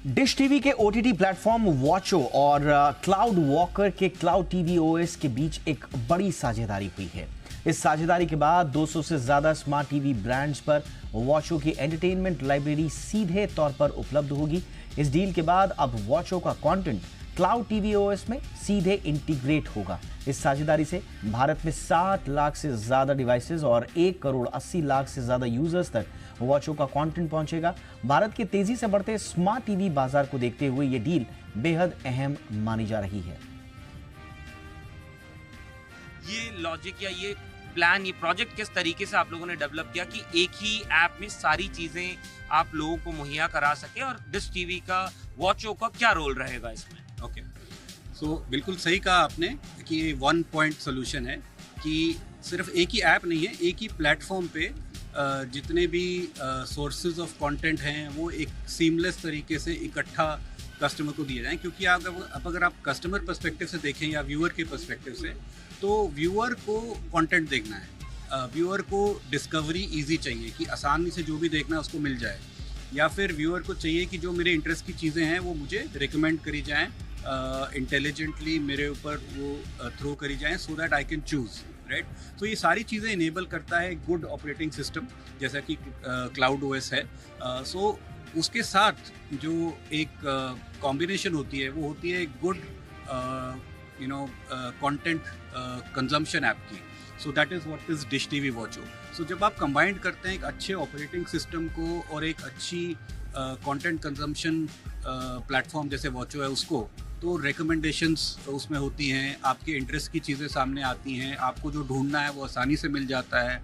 Dish TV के OTT platform वॉचो और cloud walker के क्लाउड टीवी ओएस के बीच एक बड़ी साझेदारी हुई है। इस साझेदारी के बाद 200 से ज्यादा स्मार्ट टीवी ब्रांड्स पर वॉचो की एंटरटेनमेंट लाइब्रेरी सीधे तौर पर उपलब्ध होगी। इस डील के बाद अब वॉचो का कंटेंट क्लाउड टीवी ओएस में सीधे इंटीग्रेट होगा। इस साझेदारी से भारत में 60 लाख से ज्यादा डिवाइसेस और 1 करोड़ 80 लाख से ज्यादा यूजर्स तक वॉचो का कंटेंट पहुंचेगा। भारत के तेजी से बढ़ते स्मार्ट टीवी बाजार को देखते हुए ये डील बेहद अहम मानी जा रही है। ये लॉजिक या ये प्लान, ये प्रोजेक्ट किस तरीके से आप लोगों ने डेवलप किया कि एक ही ऐप में सारी चीजें आप लोगों को मुहैया करा सके, और डिश टीवी का वॉचो का क्या रोल रहेगा इसमें? ओके, सो बिल्कुल सही कहा आपने कि ये वन पॉइंट सोल्यूशन है कि सिर्फ एक ही ऐप नहीं है, एक ही प्लेटफॉर्म पे जितने भी सोर्सेज ऑफ कंटेंट हैं वो एक सीमलेस तरीके से इकट्ठा कस्टमर को दिए जाएं। क्योंकि अगर आप कस्टमर पर्सपेक्टिव से देखें या व्यूअर के पर्सपेक्टिव से, तो व्यूअर को कंटेंट देखना है, व्यूअर को डिस्कवरी इजी चाहिए कि आसानी से जो भी देखना है उसको मिल जाए, या फिर व्यूअर को चाहिए कि जो मेरे इंटरेस्ट की चीज़ें हैं वो मुझे रिकमेंड करी जाएं, इंटेलिजेंटली मेरे ऊपर वो थ्रो करी जाएं, so that I can choose, right. तो ये सारी चीज़ें इनेबल करता है गुड ऑपरेटिंग सिस्टम जैसा कि क्लाउड ओएस है। सो उसके साथ जो एक कॉम्बिनेशन होती है वो होती है गुड कंटेंट कंजम्पशन ऐप की। So that is what is Dish TV Watcho. सो जब आप कंबाइंड करते हैं एक अच्छे ऑपरेटिंग सिस्टम को और एक अच्छी कंटेंट कंजम्पशन प्लेटफॉर्म जैसे वॉचो है उसको, तो रिकमेंडेशंस उसमें होती हैं, आपके इंटरेस्ट की चीज़ें सामने आती हैं, आपको जो ढूंढना है वो आसानी से मिल जाता है।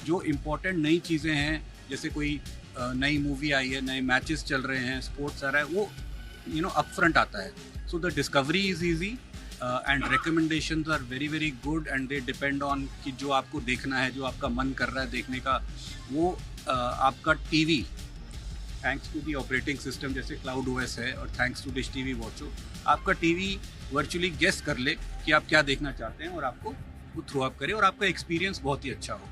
जो इम्पोर्टेंट नई चीज़ें हैं, जैसे कोई नई मूवी आई है, नए मैचेस चल रहे हैं, स्पोर्ट्स आ रहा है, वो अपफ्रंट आता है। So the discovery is easy and recommendations are very very good and they depend on कि जो आपको देखना है, जो आपका मन कर रहा है देखने का, वो आपका TV thanks to the operating system जैसे क्लाउड ओएस है और thanks to Dish TV Watcho, आपका टीवी वर्चुअली गेस कर ले कि आप क्या देखना चाहते हैं और आपको वो थ्रो अप करे और आपका एक्सपीरियंस बहुत ही अच्छा हो।